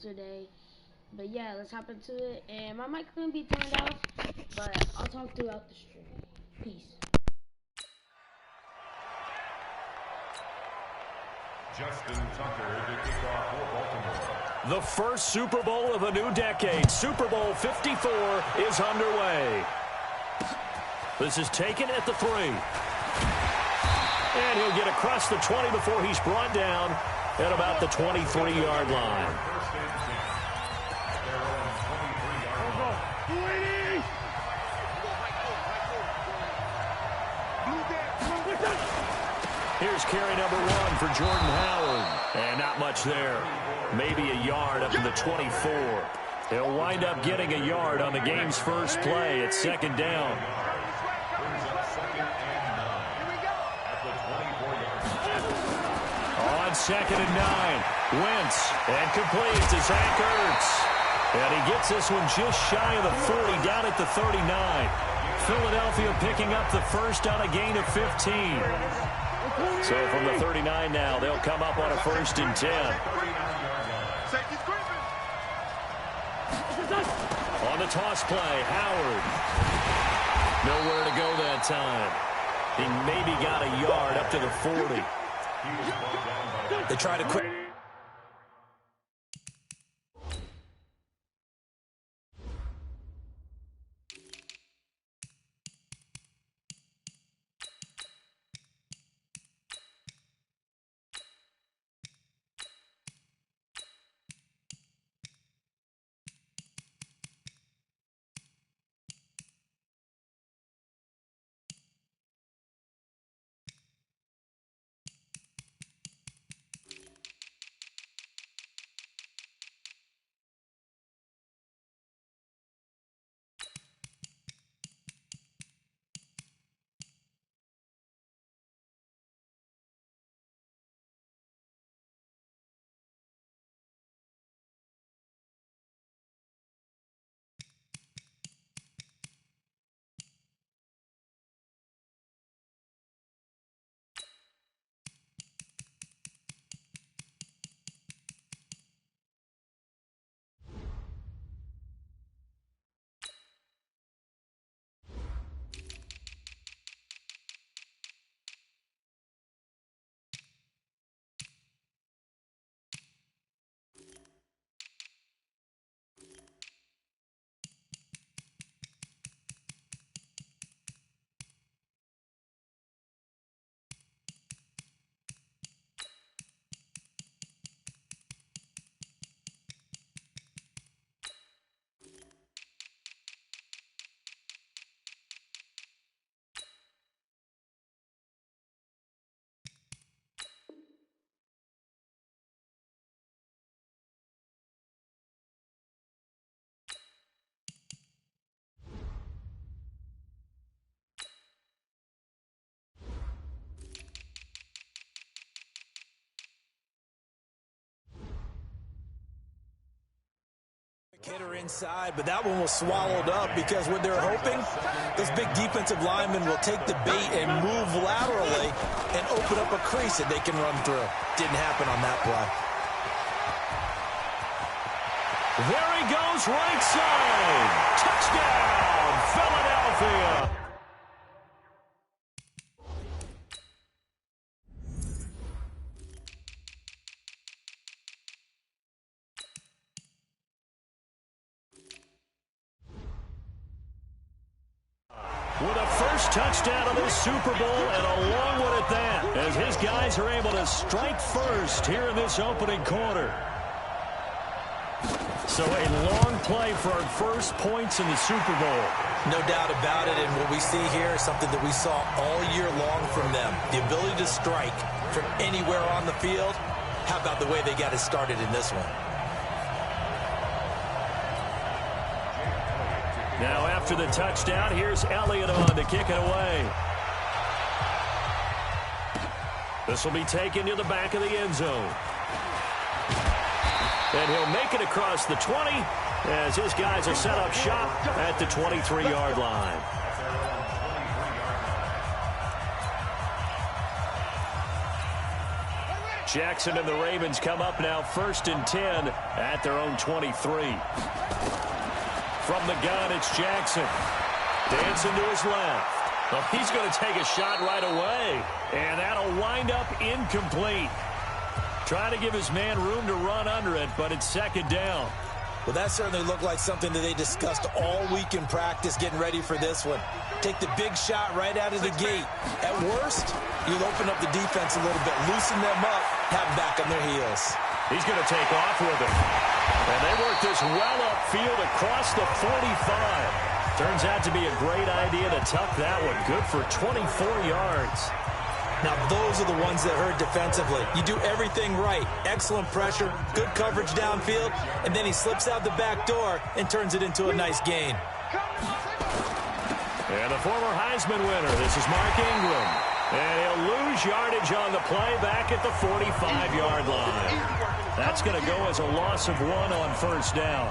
today. But yeah, let's hop into it. And my mic couldn't be turned off, but I'll talk throughout the stream. Peace. Justin Tucker to kick off for Baltimore. The first Super Bowl of a new decade, Super Bowl 54, is underway. This is taken at the 3. And he'll get across the 20 before he's brought down at about the 23-yard line. Here's carry number 1 for Jordan Howard. And not much there. Maybe a yard up to the 24. He'll wind up getting a yard on the game's first play at 2nd down. On 2nd and 9. Wentz and completes to Zach Ertz. And he gets this one just shy of the 40 down at the 39. Philadelphia picking up the first on a gain of 15. So from the 39 now, they'll come up on a 1st and 10. On the toss play, Howard. Nowhere to go that time. He maybe got a yard up to the 40. They try to quit. Hitter inside, but that one was swallowed up because what they're hoping, those big defensive linemen will take the bait and move laterally and open up a crease that they can run through. Didn't happen on that play. There he goes, right side. Touchdown, Philadelphia. With a first touchdown of this Super Bowl, and a long one at that, as his guys are able to strike first here in this opening quarter. So a long play for our first points in the Super Bowl. No doubt about it, and what we see here is something that we saw all year long from them. The ability to strike from anywhere on the field. How about the way they got it started in this one? Now after the touchdown, here's Elliott on to kick it away. This will be taken to the back of the end zone. And he'll make it across the 20 as his guys will set up shop at the 23-yard line. Jackson and the Ravens come up now 1st and 10 at their own 23. From the gun, it's Jackson. Dancing to his left. Well, he's going to take a shot right away. And that'll wind up incomplete. Trying to give his man room to run under it, but it's 2nd down. Well, that certainly looked like something that they discussed all week in practice getting ready for this one. Take the big shot right out of the gate. At worst, you'll open up the defense a little bit, loosen them up, have them back on their heels. He's going to take off with it. And they work this well upfield across the 45. Turns out to be a great idea to tuck that one. Good for 24 yards. Now, those are the ones that hurt defensively. You do everything right. Excellent pressure, good coverage downfield, and then he slips out the back door and turns it into a nice gain. And the former Heisman winner, this is Mark Ingram. And he'll lose yardage on the play back at the 45-yard line. That's going to go as a loss of 1 on 1st down.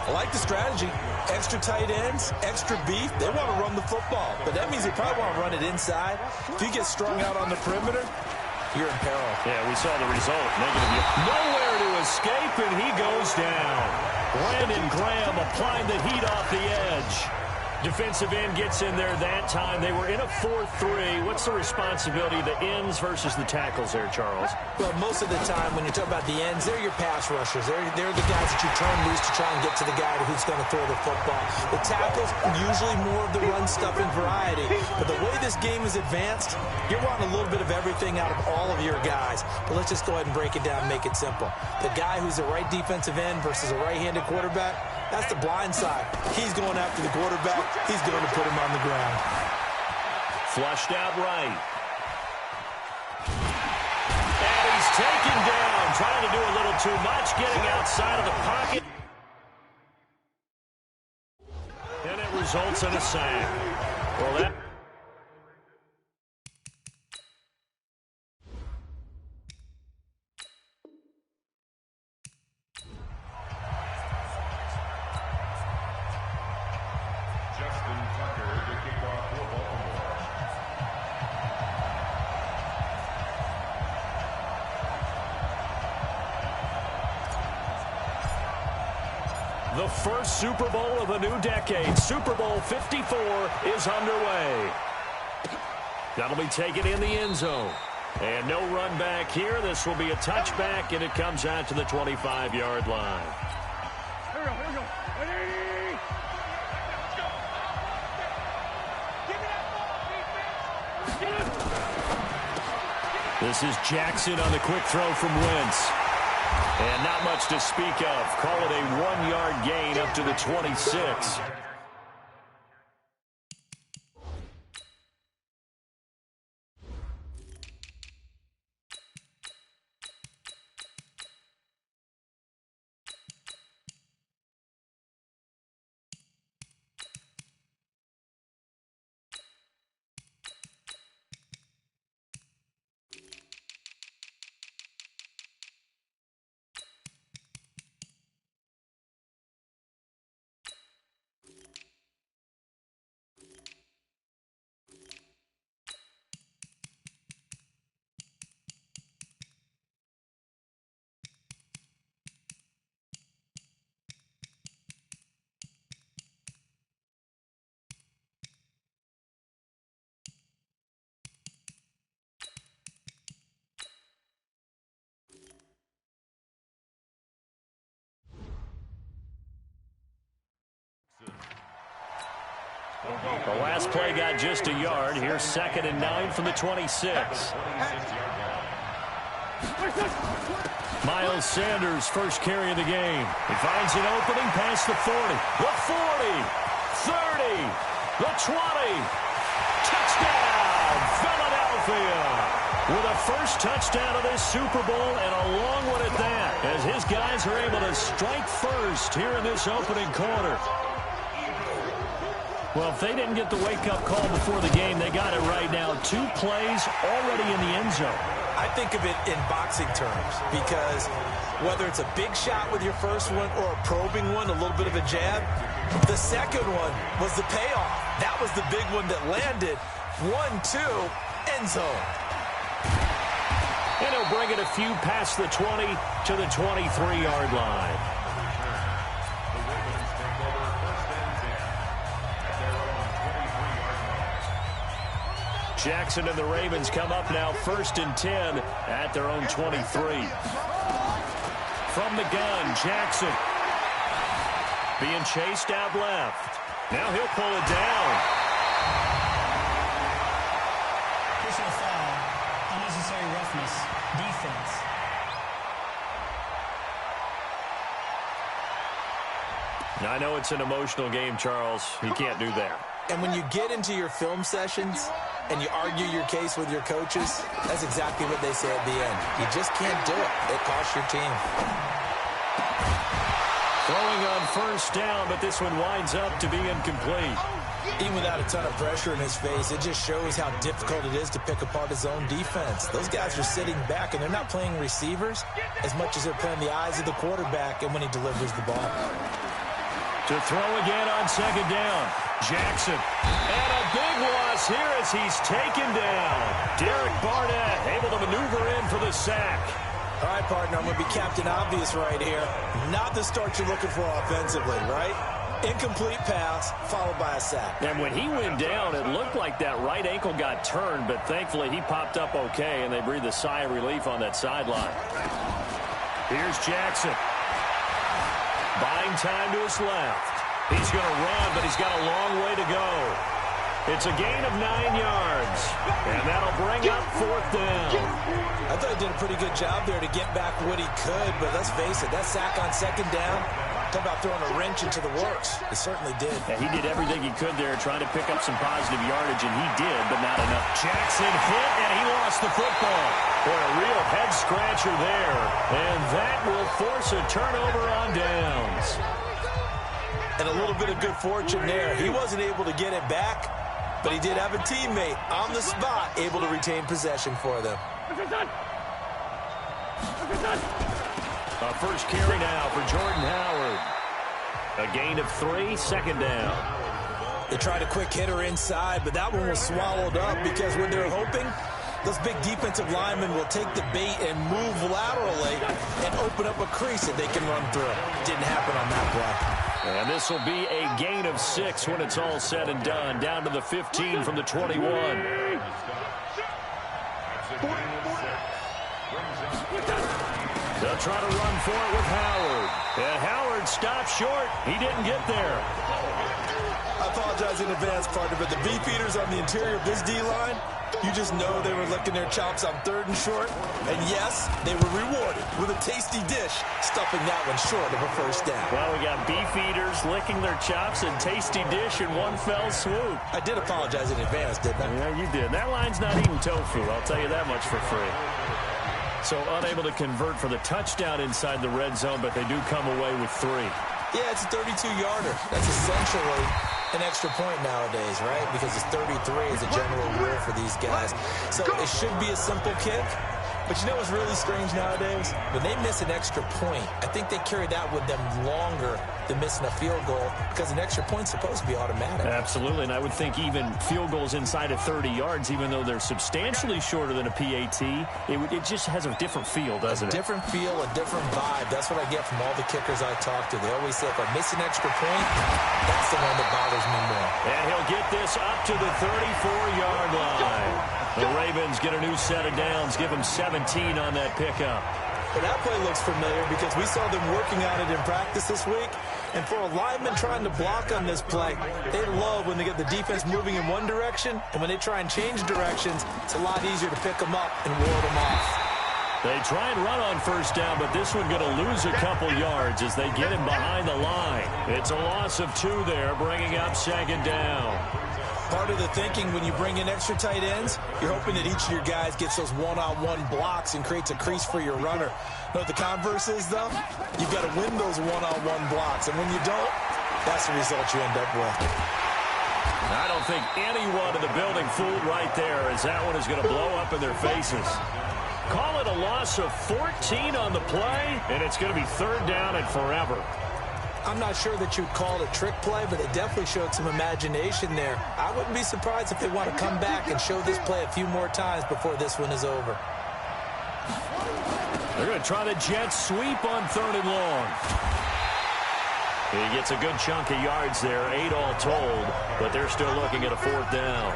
I like the strategy. Extra tight ends, extra beef. They want to run the football, but that means they probably want to run it inside. If you get strung out on the perimeter, you're in peril. Yeah, we saw the result. Negative. Nowhere to escape, and he goes down. Brandon Graham applying the heat off the edge. Defensive end gets in there that time. They were in a 4-3. What's the responsibility of the ends versus the tackles there, Charles? Well, most of the time when you talk about the ends, they're your pass rushers. They're the guys that you turn loose to try and get to the guy who's going to throw the football. The tackles, usually more of the run-stuffing variety. But the way this game is advanced, you're wanting a little bit of everything out of all of your guys. But let's just go ahead and break it down and make it simple. The guy who's the right defensive end versus a right-handed quarterback, that's the blind side. He's going after the quarterback. He's going to put him on the ground. Flushed out right. And he's taken down. Trying to do a little too much. Getting outside of the pocket. And it results in a sack. Well, that... The first Super Bowl of the new decade, Super Bowl 54, is underway. That'll be taken in the end zone. And no run back here. This will be a touchback, and it comes out to the 25-yard line. This is Jackson on the quick throw from Wentz. And not much to speak of. Call it a 1-yard gain up to the 26. The last play got just a yard. Here's 2nd and 9 from the 26. Miles Sanders, first carry of the game. He finds an opening past the 40. The 40, 30, the 20. Touchdown, Philadelphia. With a first touchdown of this Super Bowl, and a long one at that, as his guys are able to strike first here in this opening quarter. Well, if they didn't get the wake-up call before the game, they got it right now. 2 plays already in the end zone. I think of it in boxing terms, because whether it's a big shot with your first one or a probing one, a little bit of a jab, the second one was the payoff. That was the big one that landed. 1-2, end zone. And he'll bring it a few past the 20 to the 23-yard line. Jackson and the Ravens come up now 1st and 10 at their own 23. From the gun, Jackson being chased out left. Now he'll pull it down. Personal foul, unnecessary roughness, defense. Now, I know it's an emotional game, Charles. He can't do that. And when you get into your film sessions and you argue your case with your coaches, that's exactly what they say at the end. You just can't do it. It costs your team. Throwing on 1st down, but this one winds up to be incomplete. Even without a ton of pressure in his face, it just shows how difficult it is to pick apart his own defense. Those guys are sitting back, and they're not playing receivers as much as they're playing the eyes of the quarterback and when he delivers the ball. To throw again on 2nd down. Jackson. And a big loss here as he's taken down. Derek Barnett able to maneuver in for the sack. All right, partner, I'm going to be Captain Obvious right here. Not the start you're looking for offensively, right? Incomplete pass followed by a sack. And when he went down, it looked like that right ankle got turned, but thankfully he popped up okay, and they breathed a sigh of relief on that sideline. Here's Jackson. Buying time to his left. He's going to run, but he's got a long way to go. It's a gain of 9 yards, and that'll bring up 4th down. I thought he did a pretty good job there to get back what he could, but let's face it, that sack on 2nd down, talk about throwing a wrench into the works. It certainly did. Yeah, he did everything he could there trying to pick up some positive yardage, and he did, but not enough. Jackson hit, and he lost the football. Boy, a real head-scratcher there, and that will force a turnover on downs. And a little bit of good fortune there. He wasn't able to get it back, but he did have a teammate on the spot able to retain possession for them. A first carry now for Jordan Howard. A gain of 3, 2nd down. They tried a quick hitter inside, but that one was swallowed up because when they're hoping, those big defensive linemen will take the bait and move laterally and open up a crease that they can run through. Didn't happen on that play. And this will be a gain of 6 when it's all said and done. Down to the 15 from the 21. They'll try to run for it with Howard. And Howard stopped short. He didn't get there. I apologize in advance, partner, but the beefeaters on the interior of this D-line, you just know they were licking their chops on 3rd and short. And yes, they were rewarded with a tasty dish, stuffing that one short of a 1st down. Well, we got beefeaters licking their chops and tasty dish in one fell swoop. I did apologize in advance, didn't I? Yeah, you did. That line's not eating tofu, I'll tell you that much for free. So unable to convert for the touchdown inside the red zone, but they do come away with 3. Yeah, it's a 32-yarder. That's essentially an extra point nowadays, right? Because it's 33 as a general rule for these guys. So it should be a simple kick. But you know what's really strange nowadays? When they miss an extra point, I think they carry that with them longer than missing a field goal because an extra point's supposed to be automatic. Absolutely, and I would think even field goals inside of 30 yards, even though they're substantially shorter than a PAT, it just has a different feel, doesn't it? A different feel, a different vibe. That's what I get from all the kickers I talk to. They always say if I miss an extra point, that's the one that bothers me more. And he'll get this up to the 34-yard line. The Ravens get a new set of downs, give them 17 on that pickup. Well, that play looks familiar because we saw them working on it in practice this week. And for a lineman trying to block on this play, they love when they get the defense moving in one direction. And when they try and change directions, it's a lot easier to pick them up and ward them off. They try and run on 1st down, but this one going to lose a couple yards as they get him behind the line. It's a loss of 2 there, bringing up 2nd down. Part of the thinking when you bring in extra tight ends, you're hoping that each of your guys gets those one-on-one blocks and creates a crease for your runner. You know what the converse is, though? You've got to win those one-on-one blocks, and when you don't, that's the result you end up with. I don't think anyone in the building fooled right there, as that one is going to blow up in their faces. Call it a loss of 14 on the play, and it's going to be 3rd down and forever. I'm not sure that you'd call it a trick play, but it definitely showed some imagination there. I wouldn't be surprised if they want to come back and show this play a few more times before this one is over. They're going to try the jet sweep on 3rd and long. He gets a good chunk of yards there, 8 all told, but they're still looking at a 4th down.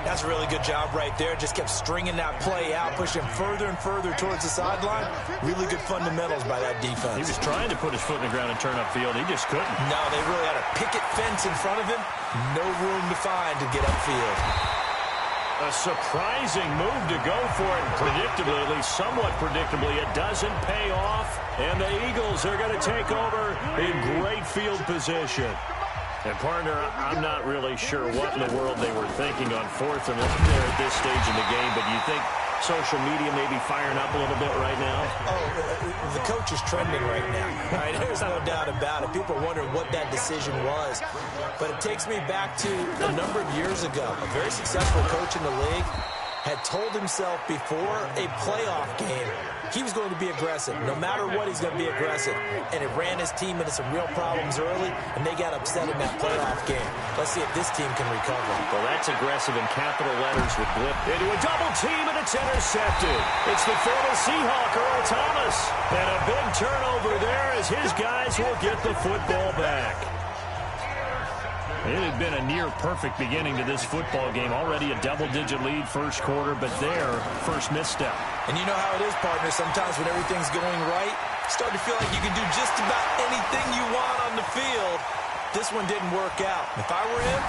That's a really good job right there. Just kept stringing that play out, pushing further and further towards the sideline. Really good fundamentals by that defense. He was trying to put his foot in the ground and turn upfield. He just couldn't. No, they really had a picket fence in front of him. No room to find to get upfield. A surprising move to go for it. Predictably, at least somewhat predictably, it doesn't pay off. And the Eagles are going to take over in great field position. And, partner, I'm not really sure what in the world they were thinking on 4th and long there at this stage in the game, but do you think social media may be firing up a little bit right now? Oh, the coach is trending right now. Right? There's no doubt about it. People are wondering what that decision was. But it takes me back to a number of years ago. A very successful coach in the league had told himself before a playoff game he was going to be aggressive. No matter what, he's going to be aggressive. And it ran his team into some real problems early, and they got upset in that playoff game. Let's see if this team can recover. Well, that's aggressive in capital letters with blip. Into a double team, and it's intercepted. It's the former Seahawk, Earl Thomas. And a big turnover there as his guys will get the football back. It had been a near-perfect beginning to this football game. Already a double-digit lead first quarter, but their first misstep. And you know how it is, partner. Sometimes when everything's going right, you start to feel like you can do just about anything you want on the field. This one didn't work out. If I were him,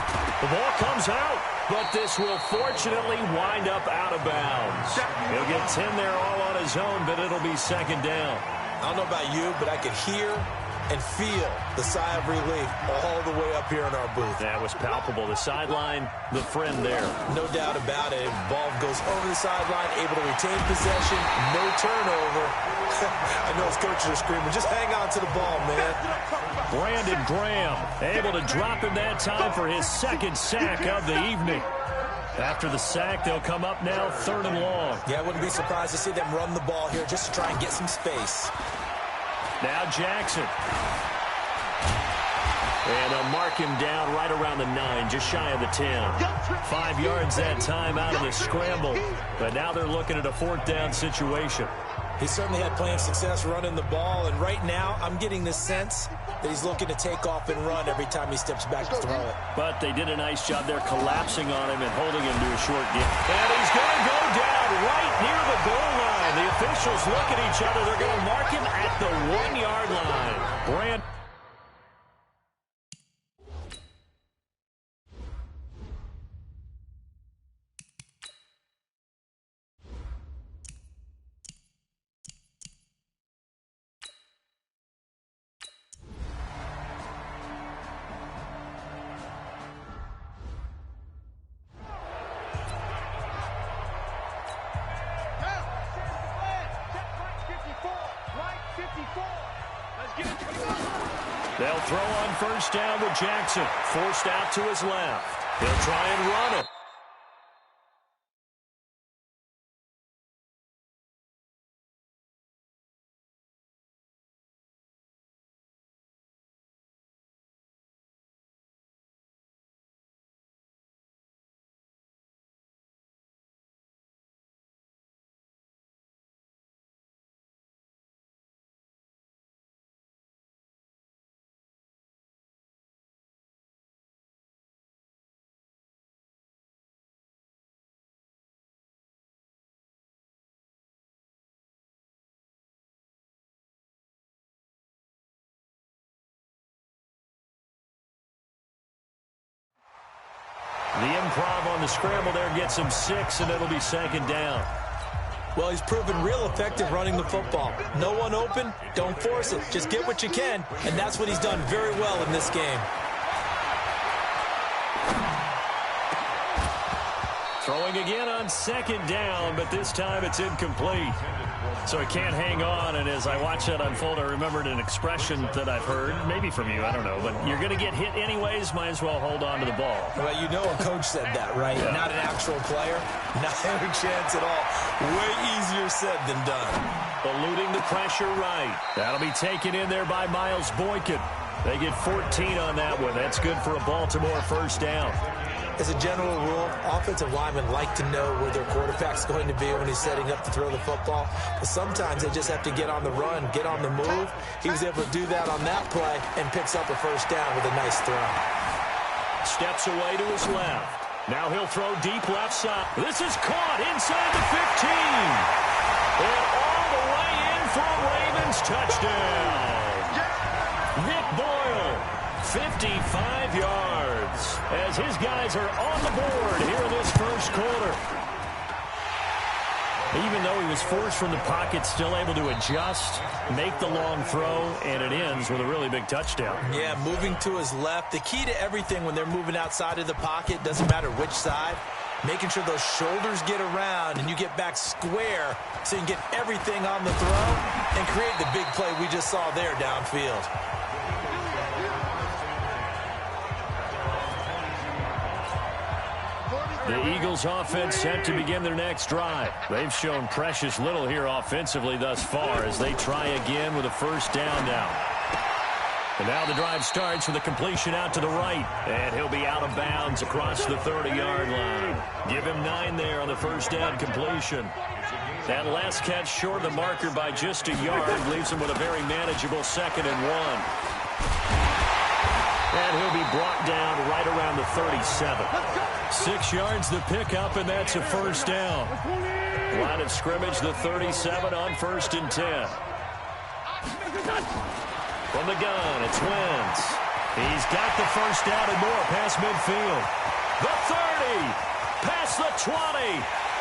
the ball comes out, but this will fortunately wind up out of bounds. He'll get 10 there all on his own, but it'll be 2nd down. I don't know about you, but I could hear and feel the sigh of relief all the way up here in our booth. That was palpable. The sideline, the friend there. No doubt about it. Ball goes over the sideline, able to retain possession, no turnover. I know his coaches are screaming, just hang on to the ball, man. Brandon Graham able to drop in that time for his 2nd sack of the evening. After the sack, they'll come up now 3rd and long. Yeah, I wouldn't be surprised to see them run the ball here just to try and get some space. Now Jackson. And they'll mark him down right around the 9, just shy of the 10. 5 yards that time out of the scramble. But now they're looking at a 4th down situation. He certainly had plenty of success running the ball, and right now I'm getting the sense that he's looking to take off and run every time he steps back to throw it. But they did a nice job there collapsing on him and holding him to a short game. And he's going to go down right near the goal line. The officials look at each other. They're going to mark him at the 1-yard line. They'll throw on 1st down with Jackson. Forced out to his left. He'll try and run it. The improv on the scramble there gets him 6, and it'll be 2nd down. Well, he's proven real effective running the football. No one open, don't force it. Just get what you can, and that's what he's done very well in this game. Throwing again on 2nd down, but this time it's incomplete. So he can't hang on, and as I watch that unfold, I remembered an expression that I've heard, maybe from you, I don't know, but you're going to get hit anyways, might as well hold on to the ball. Well, you know a coach said that, right? Yeah. Not an actual player. Not any chance at all. Way easier said than done. Eluding the pressure right. That'll be taken in there by Miles Boykin. They get 14 on that one. That's good for a Baltimore first down. As a general rule, offensive linemen like to know where their quarterback's going to be when he's setting up to throw the football. But sometimes they just have to get on the run, get on the move. He was able to do that on that play and picks up a first down with a nice throw. Steps away to his left. Now he'll throw deep left side. This is caught inside the 15. And all the way in for a Ravens touchdown. Nick Boyle, 55 yards, as his guys are on the board here in this first quarter. Even though he was forced from the pocket, still able to adjust, make the long throw, and it ends with a really big touchdown. Yeah, moving to his left. The key to everything when they're moving outside of the pocket, doesn't matter which side, making sure those shoulders get around and you get back square so you can get everything on the throw and create the big play we just saw there downfield. The Eagles offense set to begin their next drive. They've shown precious little here offensively thus far as they try again with a first down now. And now the drive starts with a completion out to the right. And he'll be out of bounds across the 30-yard line. Give him 9 there on the first down completion. That last catch short of the marker by just a yard leaves him with a very manageable 2nd and 1. And he'll be brought down right around the 37. 6 yards the pickup, and that's a first down. Line of scrimmage, the 37 on 1st and 10. From the gun, it's Wentz. He's got the first down and more past midfield. The 30, past the 20,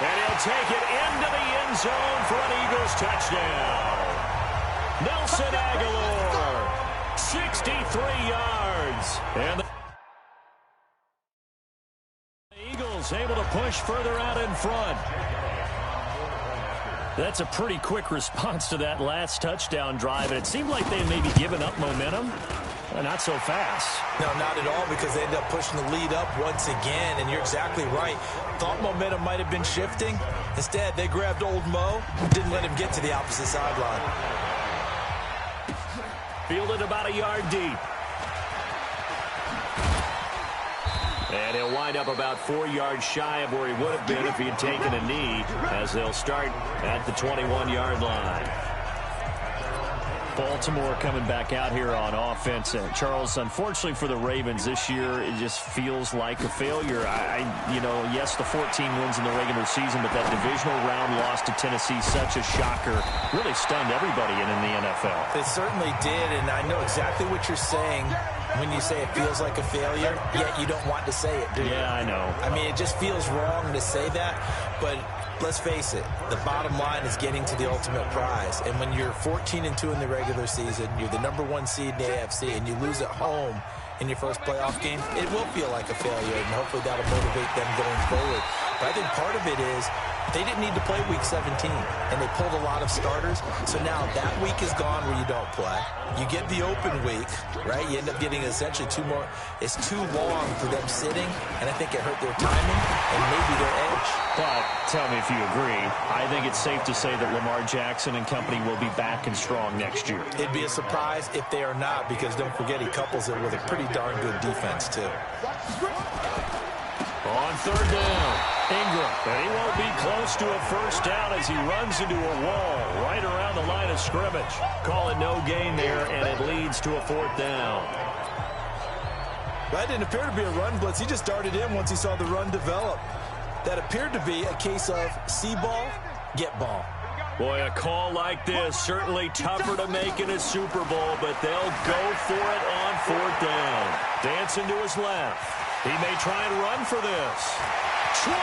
and he'll take it into the end zone for an Eagles touchdown. Nelson Aguilar, 63 yards. And the Eagles able to push further out in front. That's a pretty quick response to that last touchdown drive, and it seemed like they had maybe given up momentum. Not so fast. No, not at all, because they ended up pushing the lead up once again, and you're exactly right. Thought momentum might have been shifting. Instead, they grabbed old Mo, didn't let him get to the opposite sideline. Fielded about a yard deep. And he'll wind up about 4 yards shy of where he would have been if he had taken a knee, as they'll start at the 21-yard line. Baltimore coming back out here on offense. Charles, unfortunately for the Ravens this year, it just feels like a failure. Yes, the 14 wins in the regular season, but that divisional round loss to Tennessee, such a shocker, really stunned everybody in the NFL. It certainly did, and I know exactly what you're saying when you say it feels like a failure, yet you don't want to say it, do you? Yeah, I know. I mean, it just feels wrong to say that, but let's face it, the bottom line is getting to the ultimate prize. And when you're 14-2 in the regular season, you're the number 1 seed in the AFC, and you lose at home in your first playoff game, it will feel like a failure, and hopefully that'll motivate them going forward. But I think part of it is they didn't need to play Week 17, and they pulled a lot of starters. So now that week is gone where you don't play. You get the open week, right? You end up getting essentially 2 more. It's too long for them sitting, and I think it hurt their timing and maybe their edge. But tell me if you agree, I think it's safe to say that Lamar Jackson and company will be back and strong next year. It'd be a surprise if they are not, because don't forget he couples it with a pretty darn good defense too. On 3rd down, Ingram, and he won't be close to a first down as he runs into a wall right around the line of scrimmage. Call it no gain there, and it leads to a 4th down. That didn't appear to be a run blitz. He just darted in once he saw the run develop. That appeared to be a case of see ball, get ball. Boy, a call like this, certainly tougher to make in a Super Bowl, but they'll go for it on 4th down. Dancing to his left. He may try and run for this. 20!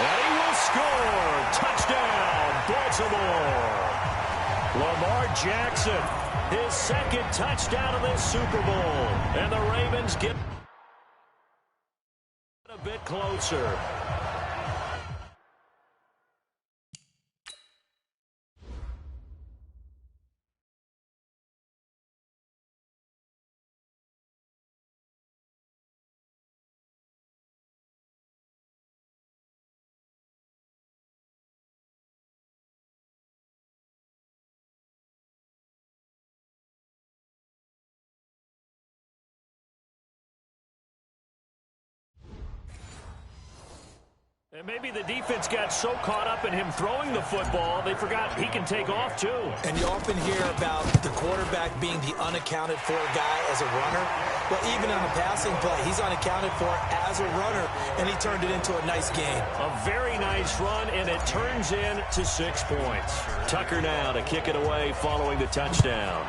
And he will score! Touchdown, Baltimore! Lamar Jackson, his 2nd touchdown of this Super Bowl. And the Ravens get a bit closer. Maybe the defense got so caught up in him throwing the football, they forgot he can take off, too. And you often hear about the quarterback being the unaccounted for guy as a runner. Well, even on a passing play, he's unaccounted for as a runner, and he turned it into a nice gain. A very nice run, and it turns into 6 points. Tucker now to kick it away following the touchdown.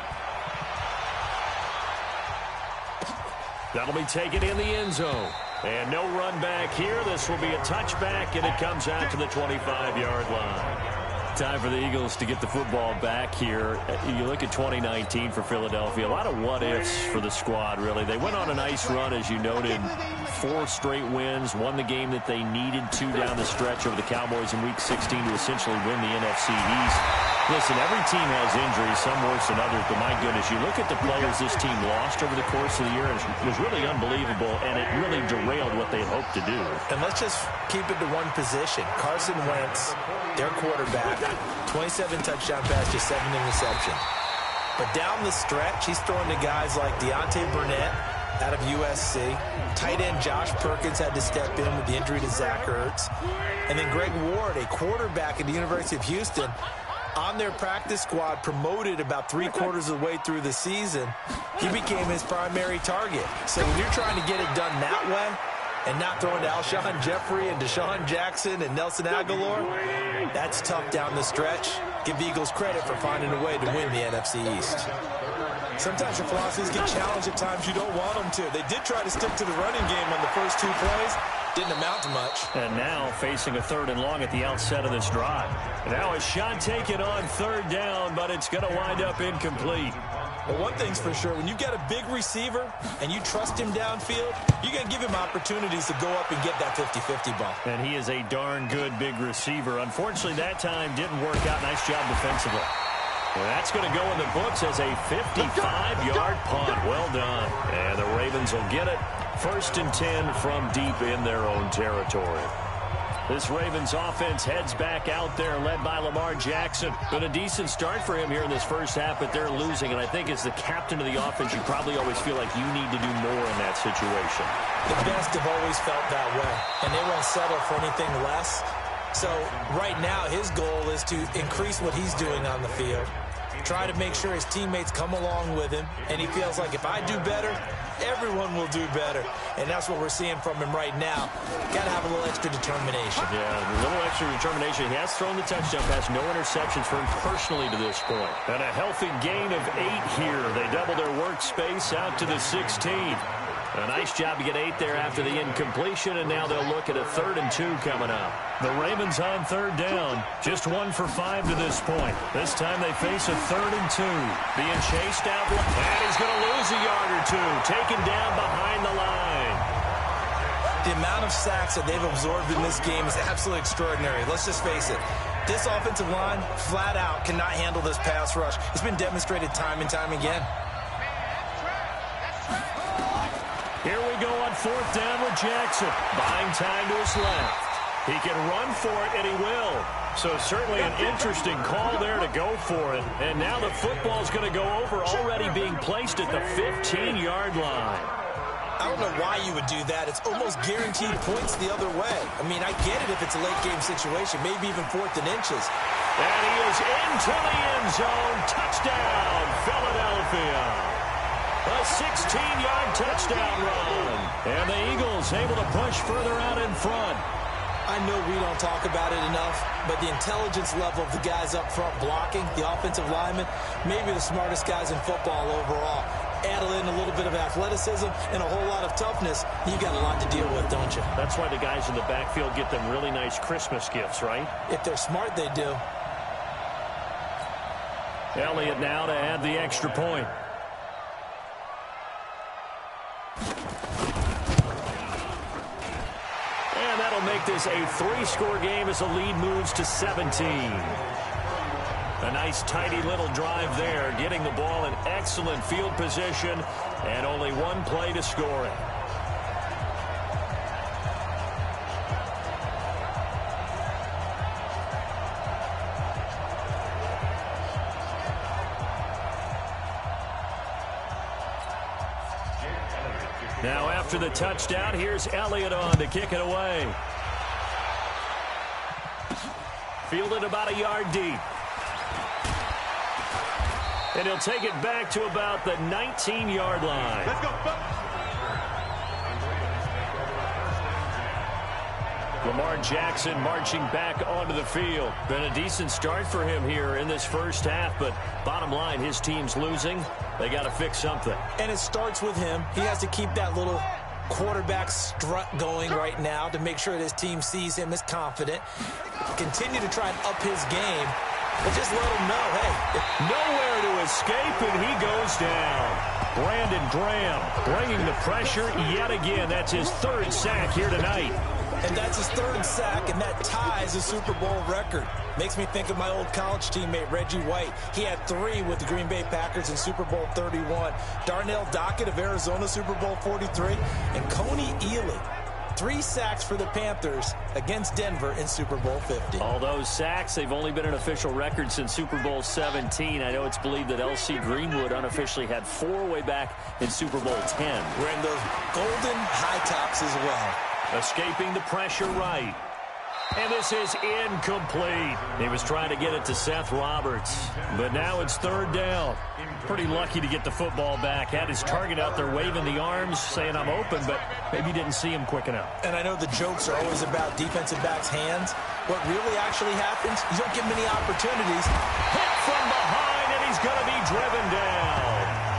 That'll be taken in the end zone. And no run back here. This will be a touchback, and it comes out to the 25-yard line. Time for the Eagles to get the football back here. You look at 2019 for Philadelphia. A lot of what-ifs for the squad, really. They went on a nice run, as you noted. 4 straight wins. Won the game that they needed to down the stretch over the Cowboys in Week 16 to essentially win the NFC East. Listen, every team has injuries, some worse than others, but my goodness, you look at the players this team lost over the course of the year, and it was really unbelievable, and it really derailed what they hoped to do. And let's just keep it to one position. Carson Wentz, their quarterback, 27 touchdown passes, 7 interceptions. But down the stretch, he's throwing to guys like Deontay Burnett out of USC. Tight end Josh Perkins had to step in with the injury to Zach Ertz. And then Greg Ward, a quarterback at the University of Houston, on their practice squad, promoted about 3/4 of the way through the season. He became his primary target. So when you're trying to get it done that way and not throwing to Alshon Jeffrey and Deshaun Jackson and Nelson Aguilar, that's tough down the stretch. Give the Eagles credit for finding a way to win the NFC East. Sometimes your philosophies get challenged at times you don't want them to. They did try to stick to the running game on the first 2 plays. Didn't amount to much. And now facing a 3rd and long at the outset of this drive. Now a shot taken on 3rd down, but it's going to wind up incomplete. But one thing's for sure, when you've got a big receiver and you trust him downfield, you're going to give him opportunities to go up and get that 50-50 ball. And he is a darn good big receiver. Unfortunately, that time didn't work out. Nice job defensively. And that's going to go in the books as a 55-yard punt. Well done. And the Ravens will get it. 1st and 10 from deep in their own territory. This Ravens offense heads back out there, led by Lamar Jackson. Been a decent start for him here in this first half, but they're losing. And I think as the captain of the offense, you probably always feel like you need to do more in that situation. The best have always felt that way, and they won't settle for anything less. So right now, his goal is to increase what he's doing on the field. Try to make sure his teammates come along with him, and he feels like if I do better, everyone will do better. And that's what we're seeing from him right now. Got to have a little extra determination. Yeah, a little extra determination. He has thrown the touchdown pass. No interceptions for him personally to this point. And a healthy gain of 8 here. They double their workspace out to the 16. A nice job to get 8 there after the incompletion, and now they'll look at a 3rd and 2 coming up. The Ravens on 3rd down. Just 1 for 5 to this point. This time they face a 3rd and 2. Being chased out, and he's going to lose a yard or 2. Taken down behind the line. The amount of sacks that they've absorbed in this game is absolutely extraordinary. Let's just face it. This offensive line, flat out, cannot handle this pass rush. It's been demonstrated time and time again. Here we go on 4th down with Jackson. Buying time to his left. He can run for it, and he will. So certainly an interesting call there to go for it. And now the football's going to go over, already being placed at the 15-yard line. I don't know why you would do that. It's almost guaranteed points the other way. I mean, I get it if it's a late-game situation, maybe even 4th and inches. And he is into the end zone. Touchdown, Philadelphia. A 16-yard touchdown run. And the Eagles able to push further out in front. I know we don't talk about it enough, but the intelligence level of the guys up front blocking, the offensive linemen, maybe the smartest guys in football overall. Add in a little bit of athleticism and a whole lot of toughness, you got a lot to deal with, don't you? That's why the guys in the backfield get them really nice Christmas gifts, right? If they're smart, they do. Elliott now to add the extra point. And that'll make this a 3-score game as the lead moves to 17. A nice tidy little drive there, getting the ball in excellent field position, and only 1 play to score it. Now after the touchdown, here's Elliott on to kick it away. Fielded about a yard deep. And he'll take it back to about the 19-yard line. Let's go. Lamar Jackson marching back onto the field. Been a decent start for him here in this first half, but bottom line, his team's losing. They got to fix something. And it starts with him. He has to keep that little quarterback strut going right now to make sure that his team sees him as confident. Continue to try and up his game, but just let him know, hey. Nowhere to escape, and he goes down. Brandon Graham bringing the pressure yet again. That's his third sack here tonight. And that's his third sack, and that ties a Super Bowl record. Makes me think of my old college teammate, Reggie White. He had 3 with the Green Bay Packers in Super Bowl 31. Darnell Dockett of Arizona, Super Bowl 43. And Coney Ealy, 3 sacks for the Panthers against Denver in Super Bowl 50. All those sacks, they've only been an official record since Super Bowl 17. I know it's believed that L.C. Greenwood unofficially had 4 way back in Super Bowl 10. Wearing those golden high tops as well. Escaping the pressure right. And this is incomplete. He was trying to get it to Seth Roberts. But now it's third down. Pretty lucky to get the football back. Had his target out there waving the arms, saying I'm open, but maybe didn't see him quick enough. And I know the jokes are always about defensive backs' hands. What really actually happens, you don't get many opportunities. Hit from behind, and he's going to be driven down.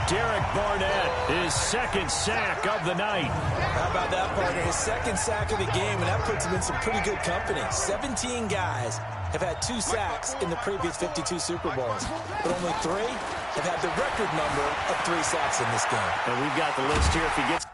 Derek Barnett, his second sack of the night. How about that, partner? His second sack of the game, and that puts him in some pretty good company. 17 guys have had 2 sacks in the previous 52 Super Bowls, but only 3 have had the record number of 3 sacks in this game. And we've got the list here. If he gets